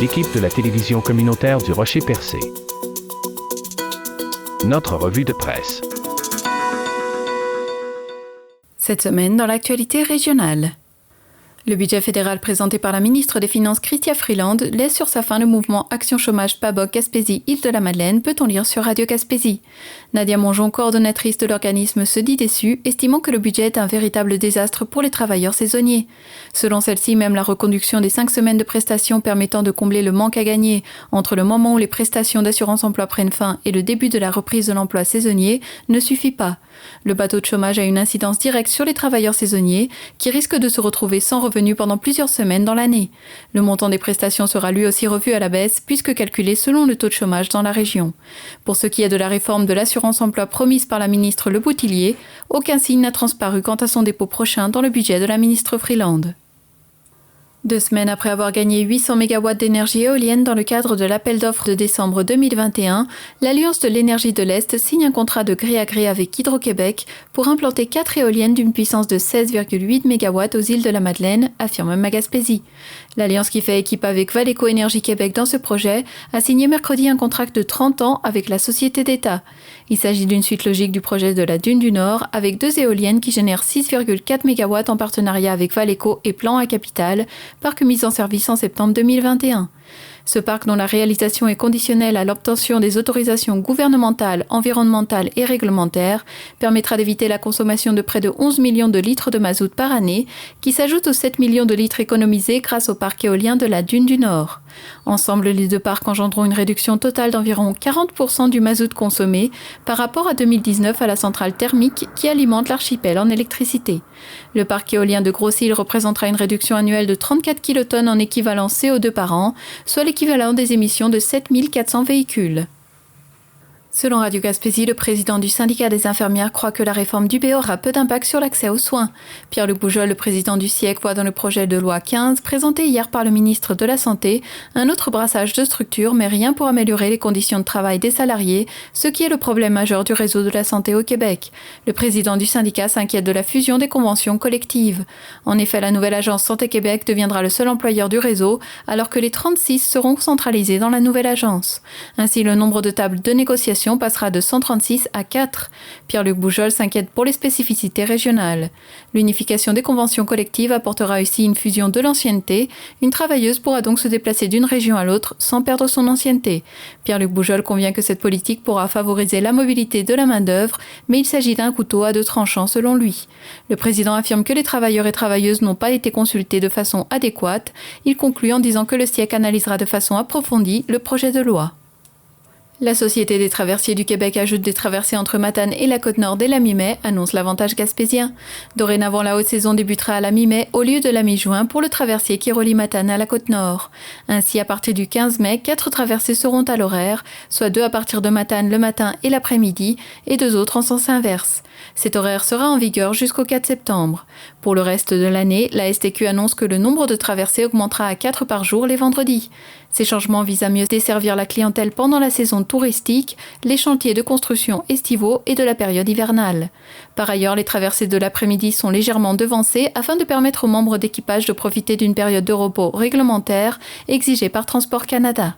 l'équipe de la télévision communautaire du Rocher-Percé. Notre revue de presse. Cette semaine, dans l'actualité régionale. Le budget fédéral présenté par la ministre des Finances Chrystia Freeland laisse sur sa fin le mouvement Action Chômage PABOC Gaspésie Île-de-la-Madeleine, peut-on lire sur Radio Gaspésie. Nadia Mongeon, coordonnatrice de l'organisme, se dit déçue, estimant que le budget est un véritable désastre pour les travailleurs saisonniers. Selon celle-ci, même la reconduction des 5 semaines de prestations permettant de combler le manque à gagner entre le moment où les prestations d'assurance-emploi prennent fin et le début de la reprise de l'emploi saisonnier ne suffit pas. Le bateau de chômage a une incidence directe sur les travailleurs saisonniers qui risquent de se retrouver sans revenus pendant plusieurs semaines dans l'année. Le montant des prestations sera lui aussi revu à la baisse puisque calculé selon le taux de chômage dans la région. Pour ce qui est de la réforme de l'assurance-emploi promise par la ministre Le Boutillier, aucun signe n'a transparu quant à son dépôt prochain dans le budget de la ministre Freeland. 2 semaines après avoir gagné 800 MW d'énergie éolienne dans le cadre de l'appel d'offres de décembre 2021, l'Alliance de l'énergie de l'Est signe un contrat de gré à gré avec Hydro-Québec pour implanter 4 éoliennes d'une puissance de 16,8 MW aux îles de la Madeleine, affirme Magaspésie. L'Alliance qui fait équipe avec Valeco Énergie Québec dans ce projet a signé mercredi un contrat de 30 ans avec la société d'État. Il s'agit d'une suite logique du projet de la Dune du Nord avec 2 éoliennes qui génèrent 6,4 MW en partenariat avec Valeco et Plan à Capital, parc mis en service en septembre 2021. Ce parc, dont la réalisation est conditionnelle à l'obtention des autorisations gouvernementales, environnementales et réglementaires, permettra d'éviter la consommation de près de 11 millions de litres de mazout par année, qui s'ajoute aux 7 millions de litres économisés grâce au parc éolien de la Dune du Nord. Ensemble, les 2 parcs engendront une réduction totale d'environ 40% du mazout consommé par rapport à 2019 à la centrale thermique qui alimente l'archipel en électricité. Le parc éolien de Gros-Île représentera une réduction annuelle de 34 kilotonnes en équivalent CO2 par an, soit l'équivalent des émissions de 7400 véhicules. Selon Radio Gaspésie, le président du syndicat des infirmières croit que la réforme du BE aura peu d'impact sur l'accès aux soins. Pierre-Luc Boujol, le président du SIEC, voit dans le projet de loi 15, présenté hier par le ministre de la Santé, un autre brassage de structures, mais rien pour améliorer les conditions de travail des salariés, ce qui est le problème majeur du réseau de la santé au Québec. Le président du syndicat s'inquiète de la fusion des conventions collectives. En effet, la nouvelle agence Santé Québec deviendra le seul employeur du réseau, alors que les 36 seront centralisés dans la nouvelle agence. Ainsi, le nombre de tables de négociation passera de 136 à 4. Pierre-Luc Boujol s'inquiète pour les spécificités régionales. L'unification des conventions collectives apportera aussi une fusion de l'ancienneté. Une travailleuse pourra donc se déplacer d'une région à l'autre sans perdre son ancienneté. Pierre-Luc Boujol convient que cette politique pourra favoriser la mobilité de la main-d'œuvre, mais il s'agit d'un couteau à 2 tranchants selon lui. Le président affirme que les travailleurs et travailleuses n'ont pas été consultés de façon adéquate. Il conclut en disant que le SIEC analysera de façon approfondie le projet de loi. La Société des traversiers du Québec ajoute des traversées entre Matane et la Côte-Nord dès la mi-mai, annonce l'Avantage gaspésien. Dorénavant, la haute saison débutera à la mi-mai au lieu de la mi-juin pour le traversier qui relie Matane à la Côte-Nord. Ainsi, à partir du 15 mai, 4 traversées seront à l'horaire, soit 2 à partir de Matane le matin et l'après-midi et 2 autres en sens inverse. Cet horaire sera en vigueur jusqu'au 4 septembre. Pour le reste de l'année, la STQ annonce que le nombre de traversées augmentera à 4 par jour les vendredis. Ces changements visent à mieux desservir la clientèle pendant la saison touristique, les chantiers de construction estivaux et de la période hivernale. Par ailleurs, les traversées de l'après-midi sont légèrement devancées afin de permettre aux membres d'équipage de profiter d'une période de repos réglementaire exigée par Transport Canada.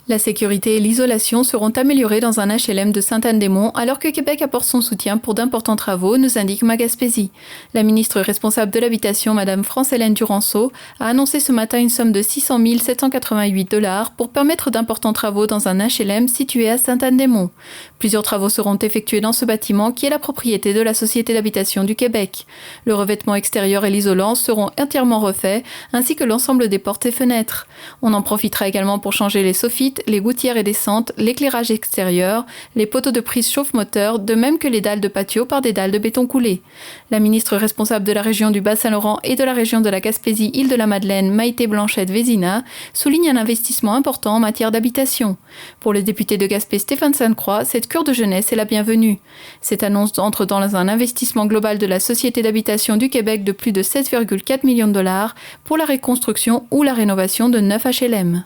La sécurité et l'isolation seront améliorées dans un HLM de Sainte-Anne-des-Monts alors que Québec apporte son soutien pour d'importants travaux, nous indique Magaspésie. La ministre responsable de l'habitation, Mme France-Hélène Duranceau, a annoncé ce matin une somme de 600 788 $ pour permettre d'importants travaux dans un HLM situé à Sainte-Anne-des-Monts. Plusieurs travaux seront effectués dans ce bâtiment qui est la propriété de la Société d'habitation du Québec. Le revêtement extérieur et l'isolant seront entièrement refaits, ainsi que l'ensemble des portes et fenêtres. On en profitera également pour changer les soffites, les gouttières et descentes, l'éclairage extérieur, les poteaux de prise chauffe-moteur, de même que les dalles de patio par des dalles de béton coulé. La ministre responsable de la région du Bas-Saint-Laurent et de la région de la Gaspésie Île-de-la-Madeleine, Maïté Blanchette-Vézina, souligne un investissement important en matière d'habitation. Pour le député de Gaspé Stéphane Sainte-Croix, cette cure de jeunesse est la bienvenue. Cette annonce entre dans un investissement global de la Société d'habitation du Québec de plus de 16,4 millions de $ pour la reconstruction ou la rénovation de 9 HLM.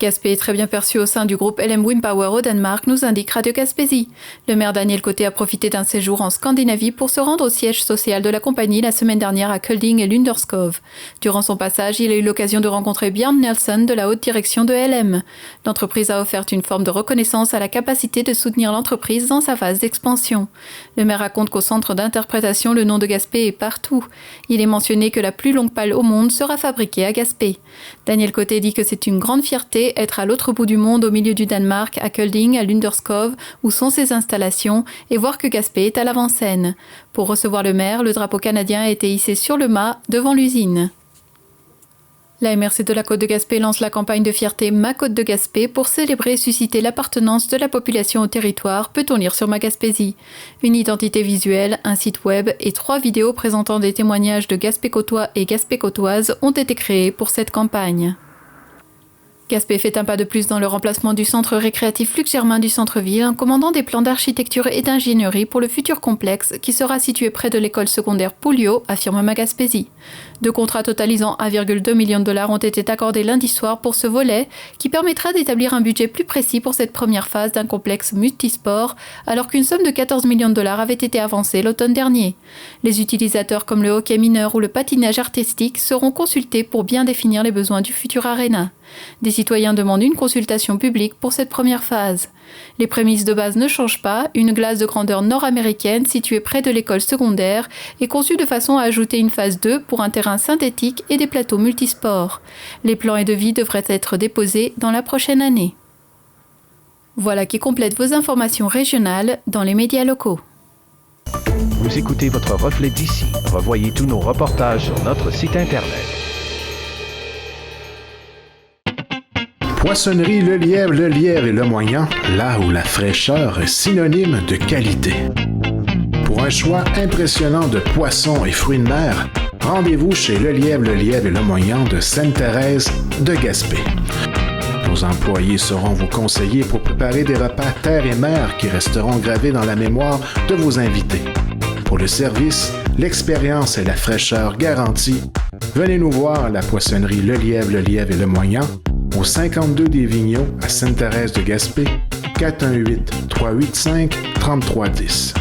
Gaspé est très bien perçu au sein du groupe LM Wind Power au Danemark, nous indique Radio Gaspésie. Le maire Daniel Côté a profité d'un séjour en Scandinavie pour se rendre au siège social de la compagnie la semaine dernière à Kolding et Lunderskov. Durant son passage, il a eu l'occasion de rencontrer Björn Nelson de la haute direction de LM. L'entreprise a offert une forme de reconnaissance à la capacité de soutenir l'entreprise dans sa phase d'expansion. Le maire raconte qu'au centre d'interprétation, le nom de Gaspé est partout. Il est mentionné que la plus longue pale au monde sera fabriquée à Gaspé. Daniel Côté dit que c'est une grande fierté être à l'autre bout du monde, au milieu du Danemark, à Kolding, à Lunderskov, où sont ses installations, et voir que Gaspé est à l'avant-scène. Pour recevoir le maire, le drapeau canadien a été hissé sur le mât devant l'usine. La MRC de la Côte de Gaspé lance la campagne de fierté Ma Côte de Gaspé pour célébrer et susciter l'appartenance de la population au territoire, peut-on lire sur Ma Gaspésie. Une identité visuelle, un site web et 3 vidéos présentant des témoignages de Gaspé-Côtois et Gaspé-Côtoises ont été créés pour cette campagne. Gaspé fait un pas de plus dans le remplacement du centre récréatif Luc Germain du centre-ville en commandant des plans d'architecture et d'ingénierie pour le futur complexe qui sera situé près de l'école secondaire Pouliot, affirme Ma Gaspésie. 2 contrats totalisant 1,2 million de dollars ont été accordés lundi soir pour ce volet qui permettra d'établir un budget plus précis pour cette première phase d'un complexe multisport alors qu'une somme de 14 millions de dollars avait été avancée l'automne dernier. Les utilisateurs comme le hockey mineur ou le patinage artistique seront consultés pour bien définir les besoins du futur aréna. Des citoyens demandent une consultation publique pour cette première phase. Les prémices de base ne changent pas, une glace de grandeur nord-américaine située près de l'école secondaire est conçue de façon à ajouter une phase 2 pour un terrain synthétique et des plateaux multisports. Les plans et devis devraient être déposés dans la prochaine année. Voilà qui complète vos informations régionales dans les médias locaux. Vous écoutez votre reflet d'ici. Revoyez tous nos reportages sur notre site Internet. Poissonnerie Le Lièvre et Le Moyant, là où la fraîcheur est synonyme de qualité. Pour un choix impressionnant de poissons et fruits de mer, rendez-vous chez Le Lièvre et Le Moyant de Sainte-Thérèse de Gaspé. Nos employés sauront vous conseiller pour préparer des repas terre et mer qui resteront gravés dans la mémoire de vos invités. Pour le service, l'expérience et la fraîcheur garantie, venez nous voir à la poissonnerie Le Lièvre et Le Moyant, au 52 des Vigneaux à Sainte-Thérèse de Gaspé, 418-385-3310.